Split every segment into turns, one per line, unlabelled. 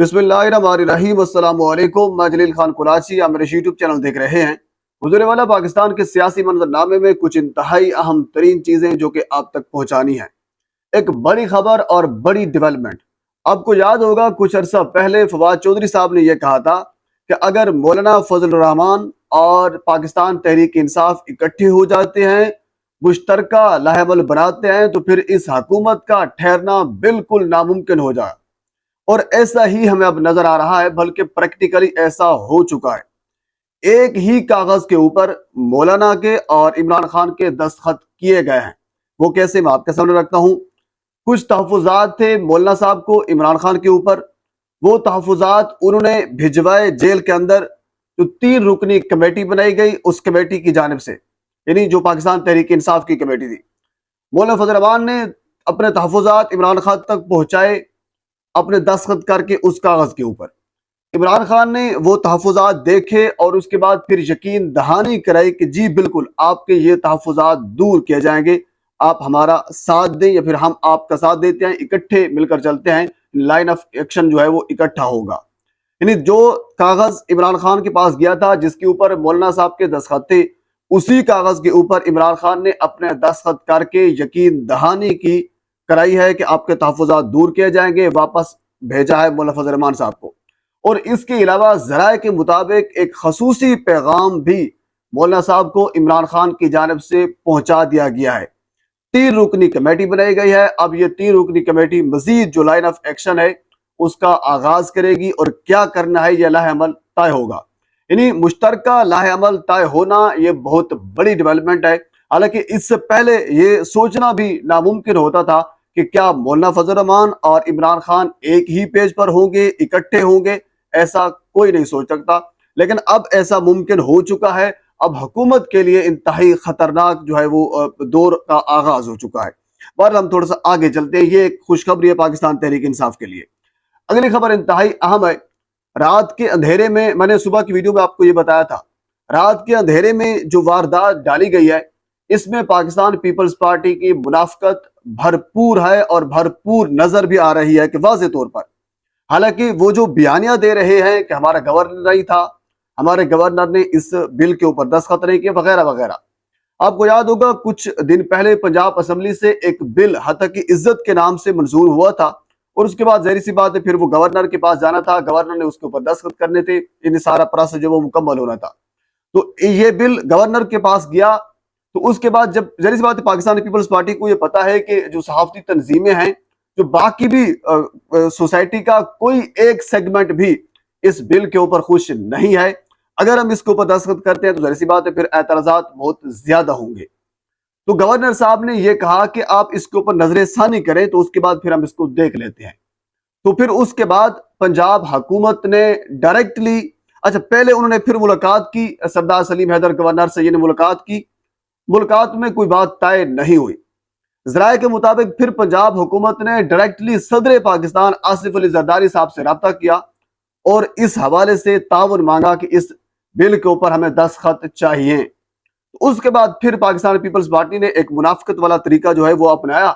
बिस्मिल्लाहिर्रहमानिर्रहीम। अस्सलाम वालेकुम। मैं जलील खान कुराची, आप मेरे यूट्यूब चैनल देख रहे हैं। गुजरे वाला पाकिस्तान के सियासी मंजरनामे में कुछ इंतहाई अहम तरीन चीज़ें जो कि आप तक पहुँचानी हैं। एक बड़ी खबर और बड़ी डेवलपमेंट। आपको याद होगा कुछ अरसा पहले फवाद चौधरी साहब ने यह कहा था कि अगर मौलाना फजल रहमान और पाकिस्तान तहरीक इंसाफ इकट्ठे हो जाते हैं, मुश्तरका लाहेमल बनाते हैं, तो फिर इस हुकूमत का ठहरना बिल्कुल नामुमकिन हो जाए। और ऐसा ही हमें अब नजर आ रहा है, बल्कि प्रैक्टिकली ऐसा हो चुका है। एक ही कागज के ऊपर मौलाना के और इमरान खान के दस्तखत किए गए हैं। वो कैसे, मैं आपके सामने रखता हूं। कुछ तहफुजात थे मौलाना साहब को इमरान खान के ऊपर। वो तहफुजात उन्होंने भिजवाए जेल के अंदर। जो 3 रुकनी कमेटी बनाई गई, उस कमेटी की जानिब से, यानी जो पाकिस्तान तहरीक इंसाफ की कमेटी थी, मौलाना फजल रहमान ने अपने तहफुजात इमरान खान तक पहुंचाए, अपने दस्तखत करके उस कागज के ऊपर। इमरान खान ने वो तहफुजात देखे और उसके बाद फिर यकीन दहानी कराई कि जी बिल्कुल आपके ये तहफुजात दूर किए जाएंगे, आप हमारा साथ दें या फिर हम आपका साथ देते हैं, इकट्ठे मिलकर चलते हैं, लाइन ऑफ एक्शन जो है वो इकट्ठा होगा। यानी जो कागज इमरान खान के पास गया था, जिसके ऊपर मौलाना साहब के दस्तखत थे, उसी कागज के ऊपर इमरान खान ने अपने दस्तखत करके यकीन दहानी की कराई है कि आपके तहफुजात दूर किए जाएंगे, वापस भेजा है मौलाना फजल रहमान साहब को। और इसके अलावा ज़राए के मुताबिक एक खसूसी पैगाम भी मौलाना साहब को इमरान खान की जानिब से पहुंचा दिया गया है। 3 रुकनी कमेटी बनाई गई है। अब ये 3 रुकनी कमेटी मजीद जो लाइन ऑफ एक्शन है उसका आगाज करेगी और क्या करना है यह लाहे अमल तय होगा। यानी मुश्तरका लाहे अमल तय होना ये बहुत बड़ी डेवलपमेंट है। हालांकि इससे पहले ये सोचना भी नामुमकिन होता था कि क्या मौलाना फजल रहमान और इमरान खान एक ही पेज पर होंगे, इकट्ठे होंगे, ऐसा कोई नहीं सोच सकता। लेकिन अब ऐसा मुमकिन हो चुका है। अब हुकूमत के लिए इंतहाई खतरनाक जो है वो दौर का आगाज हो चुका है। पर हम थोड़ा सा आगे चलते हैं। ये एक खुशखबरी है पाकिस्तान तहरीक इंसाफ के लिए। अगली खबर इंतहाई अहम है। रात के अंधेरे में, मैंने सुबह की वीडियो में आपको ये बताया था, रात के अंधेरे में जो वारदात डाली गई है, इसमें पाकिस्तान पीपल्स पार्टी की मुनाफकत भरपूर है और भरपूर नजर भी आ रही है कि वाज़े तौर पर। हालांकि वो जो बयानियां दे रहे हैं कि हमारा गवर्नर नहीं था, हमारे गवर्नर ने इस बिल के ऊपर दस्तखत नहीं किए, वगैरह वगैरह। आपको याद होगा कुछ दिन पहले पंजाब असेंबली से एक बिल हतक की इज्जत के नाम से मंजूर हुआ था, और उसके बाद ज़ाहिर सी बात है फिर वो गवर्नर के पास जाना था, गवर्नर ने उसके ऊपर दस्तखत करने थे, इन सारा प्रोसेस जो वो मुकम्मल होना था। तो ये बिल गवर्नर के पास गया। तो उसके बाद जब, जाहिर सी बात है, पाकिस्तान पीपल्स पार्टी को ये पता है कि जो सहाफती तंजीमें हैं, जो बाकी भी सोसाइटी का कोई एक सेगमेंट भी इस बिल के ऊपर खुश नहीं है। अगर हम इसके ऊपर दस्तखत करते हैं तो जाहिर सी बात है फिर एतराजात बहुत ज्यादा होंगे। तो गवर्नर साहब ने यह कहा कि आप इसके ऊपर नजरसानी करें, तो उसके बाद फिर हम इसको देख लेते हैं। तो फिर उसके बाद पंजाब हुकूमत ने डायरेक्टली, अच्छा पहले उन्होंने फिर मुलाकात की, सरदार सलीम हैदर गवर्नर से ये मुलाकात की। मुलाकात में कोई बात तय नहीं हुई। ज़राए के मुताबिक फिर पंजाब हुकूमत ने डायरेक्टली सदर पाकिस्तान आसिफ अली जरदारी साहब से रब्ता किया और इस हवाले से ताउन मांगा कि इस बिल के ऊपर हमें दस्तखत चाहिए। उसके बाद फिर पाकिस्तान पीपल्स पार्टी ने एक मुनाफिकत वाला तरीका जो है वो अपनाया।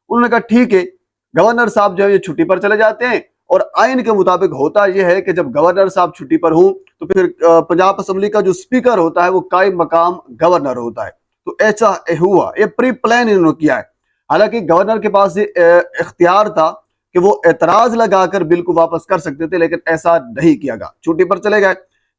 उन्होंने कहा ठीक है, गवर्नर साहब जो है ये छुट्टी पर चले जाते हैं, और आइन के मुताबिक होता यह है कि जब गवर्नर साहब छुट्टी पर हों तो फिर पंजाब असेंबली का जो स्पीकर होता है वो कायम मकाम गवर्नर होता है। तो ऐसा हुआ, ये प्री प्लान इन्होंने किया है। हालांकि गवर्नर के पास ये इख्तियार था कि वो एतराज लगाकर बिल को वापस कर सकते थे, लेकिन ऐसा नहीं किया गया, छुट्टी पर चले गए।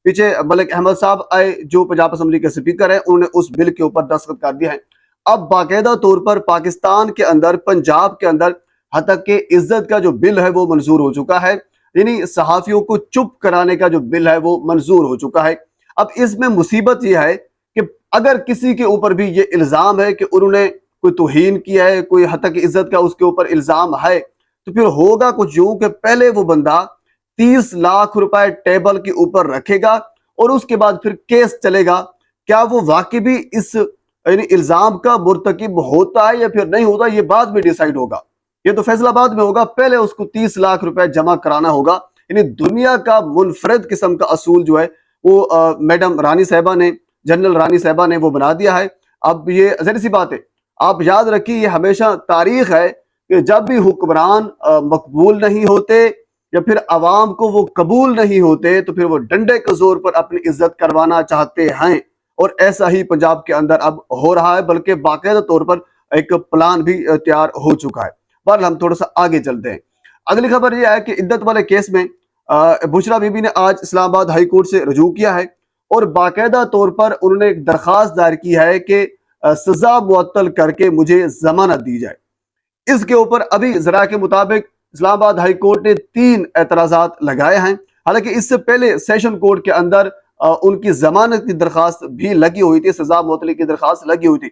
पीछे मलिक अहमद साहब आए जो पंजाब असेंबली के स्पीकर हैं, उन्होंने उस बिल के ऊपर दस्तखत कर दिया है। अब बाकायदा तौर पर पाकिस्तान के अंदर, पंजाब के अंदर हतक के इज्जत का जो बिल है वो मंजूर हो चुका है। यानी सहाफियों को चुप कराने का जो बिल है वो मंजूर हो चुका है। अब इसमें मुसीबत यह है कि अगर किसी के ऊपर भी ये इल्जाम है कि उन्होंने कोई तौहीन किया है, कोई हतक इज्जत का उसके ऊपर इल्जाम है, तो फिर होगा कुछ यूं कि पहले वो बंदा 30 लाख रुपए टेबल के ऊपर रखेगा और उसके बाद फिर केस चलेगा। क्या वो वाकई भी इस यानी इल्जाम का मुर्तकिब होता है या फिर नहीं होता, ये बाद में डिसाइड होगा। ये तो फैसला बाद में होगा, पहले उसको 30 लाख रुपए जमा कराना होगा। यानी दुनिया का मुनफरद किस्म का असूल जो है वो मैडम रानी साहबा ने, जनरल रानी साहबा ने वो बना दिया है। अब ये ज़ाहिर सी बात है, आप याद रखिए, ये हमेशा तारीख है कि जब भी हुक्मरान मकबूल नहीं होते یا پھر عوام کو وہ قبول نہیں ہوتے تو پھر وہ ڈنڈے کے زور پر اپنی عزت کروانا چاہتے ہیں، اور ایسا ہی پنجاب کے اندر اب ہو رہا ہے، بلکہ باقاعدہ طور پر ایک پلان بھی تیار ہو چکا ہے۔ بہرحال ہم تھوڑا سا آگے چلتے ہیں۔ اگلی خبر یہ ہے کہ عدت والے کیس میں بشرا بی بی نے آج اسلام آباد ہائی کورٹ سے رجوع کیا ہے، اور باقاعدہ طور پر انہوں نے ایک درخواست دائر کی ہے کہ سزا معطل کر کے مجھے ضمانت دی جائے۔ اس کے اوپر ابھی ذرائع کے مطابق اسلام آباد ہائی کورٹ نے 3 اعتراضات لگائے ہیں، حالانکہ اس سے پہلے سیشن کورٹ کے اندر ان کی ضمانت کی درخواست بھی لگی ہوئی تھی، سزا معطلی کی درخواست لگی ہوئی تھی۔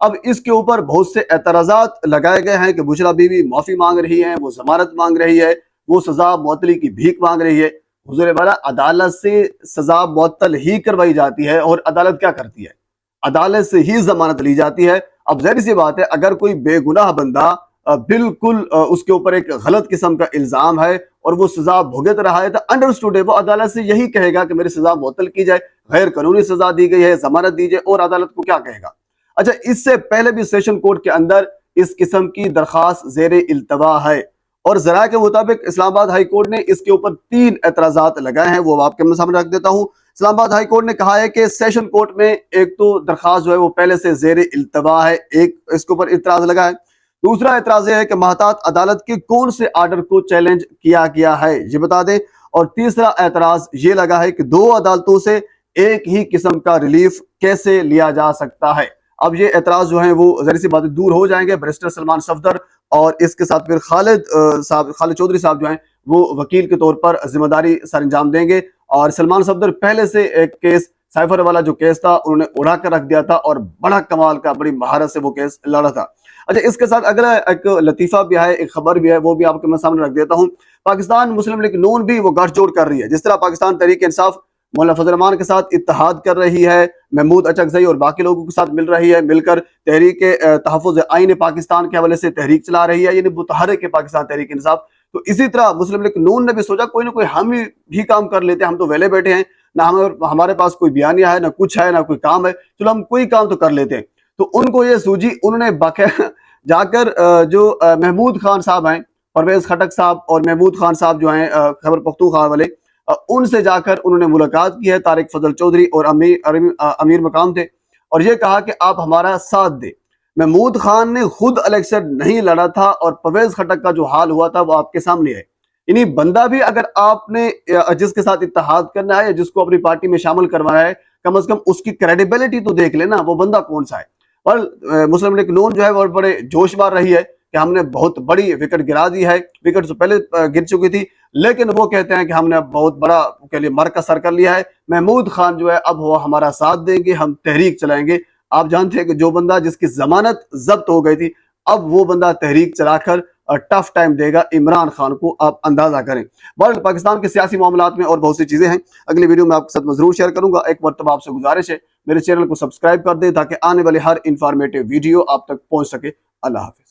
اب اس کے اوپر بہت سے اعتراضات لگائے گئے ہیں کہ بشرا بی بی معافی مانگ رہی ہیں، وہ ضمانت مانگ رہی ہے، وہ سزا معطلی کی بھیک مانگ رہی ہے۔ حضور والا، عدالت سے سزا معطل ہی کروائی جاتی ہے، اور عدالت کیا کرتی ہے؟ عدالت سے ہی ضمانت لی جاتی ہے۔ اب ظاہر سی بات ہے، اگر کوئی بے گناہ بندہ بالکل اس کے اوپر ایک غلط قسم کا الزام ہے اور وہ سزا بھگت رہا ہے، تو انڈرسٹوڈ ہے، وہ عدالت سے یہی کہے گا کہ میری سزا معطل کی جائے، غیر قانونی سزا دی گئی ہے، ضمانت دی جائے، اور عدالت کو کیا کہے گا؟ اچھا، اس سے پہلے بھی سیشن کورٹ کے اندر اس قسم کی درخواست زیر التوا ہے، اور ذرائع کے مطابق اسلام آباد ہائی کورٹ نے اس کے اوپر 3 اعتراضات لگائے ہیں، وہ آپ کے سامنے رکھ دیتا ہوں۔ اسلام آباد ہائی کورٹ نے کہا ہے کہ سیشن کورٹ میں ایک تو درخواست جو ہے وہ پہلے سے زیر التوا ہے، ایک اس کے اوپر اعتراض لگا ہے۔ دوسرا اعتراض یہ ہے کہ محتاط عدالت کے کون سے آرڈر کو چیلنج کیا گیا ہے، یہ بتا دیں۔ اور تیسرا اعتراض یہ لگا ہے کہ 2 عدالتوں سے ایک ہی قسم کا ریلیف کیسے لیا جا سکتا ہے۔ اب یہ اعتراض جو ہیں وہ ظاہر سی باتیں دور ہو جائیں گے۔ بیرسٹر سلمان صفدر اور اس کے ساتھ پھر خالد چودھری صاحب جو ہیں وہ وکیل کے طور پر ذمہ داری سر انجام دیں گے، اور سلمان صفدر پہلے سے ایک کیس سائفر والا جو کیس تھا انہوں نے اڑا کر رکھ دیا تھا، اور بڑا کمال کا، بڑی مہارت سے وہ کیس لڑا تھا۔ اچھا، اس کے ساتھ اگلا ایک لطیفہ بھی ہے، ایک خبر بھی ہے، وہ بھی آپ کے سامنے رکھ دیتا ہوں۔ پاکستان مسلم لیگ نون بھی وہ گٹھ جوڑ کر رہی ہے، جس طرح پاکستان تحریک انصاف مولانا فضل الرحمان کے ساتھ اتحاد کر رہی ہے، محمود اچکزئی اور باقی لوگوں کے ساتھ مل رہی ہے، مل کر تحریک تحفظ آئین پاکستان کے حوالے سے تحریک چلا رہی ہے، یعنی متحرک پاکستان تحریک انصاف۔ تو اسی طرح مسلم لیگ نون نے بھی سوچا کوئی نہ کوئی ہم بھی کام کر لیتے ہیں، ہم تو ویلے بیٹھے ہیں، نہ ہمارے پاس کوئی بیانیہ ہے، نہ کچھ ہے، نہ کوئی کام ہے، چلو ہم کوئی کام تو کر لیتے ہیں۔ تو ان کو یہ سوجی، انہوں نے باقاعدہ جا کر جو محمود خان صاحب ہیں، پرویز خٹک صاحب اور محمود خان صاحب جو ہیں خیبر پختونخوا والے، ان سے جا کر انہوں نے ملاقات کی ہے۔ طارق فضل چودھری اور امیر مقام تھے، اور یہ کہا کہ آپ ہمارا ساتھ دیں۔ محمود خان نے خود الیکشن نہیں لڑا تھا، اور پرویز خٹک کا جو حال ہوا تھا وہ آپ کے سامنے ہے۔ یعنی بندہ بھی اگر آپ نے جس کے ساتھ اتحاد کرنا ہے یا جس کو اپنی پارٹی میں شامل کروانا ہے، کم از کم اس کی کریڈیبلٹی تو دیکھ لینا، وہ بندہ کون سا ہے۔ اور مسلم لیگ نون جو ہے وہ بڑے جوش مار رہی ہے کہ ہم نے بہت بڑی وکٹ گرا دی ہے، وکٹ سے پہلے گر چکی تھی، لیکن وہ کہتے ہیں کہ ہم نے بہت بڑا کے لیے مر کا سر کر لیا ہے۔ محمود خان جو ہے اب وہ ہمارا ساتھ دیں گے، ہم تحریک چلائیں گے۔ آپ جانتے ہیں کہ جو بندہ جس کی ضمانت ضبط ہو گئی تھی، اب وہ بندہ تحریک چلا کر ٹف ٹائم دے گا عمران خان کو، آپ اندازہ کریں۔ بہرحال پاکستان کے سیاسی معاملات میں اور بہت سی چیزیں ہیں، اگلی ویڈیو میں آپ کے ساتھ ضرور شیئر کروں گا۔ ایک مرتبہ آپ سے گزارش ہے میرے چینل کو سبسکرائب کر دیں تاکہ آنے والے ہر انفارمیٹیو ویڈیو آپ تک پہنچ سکے۔ اللہ حافظ۔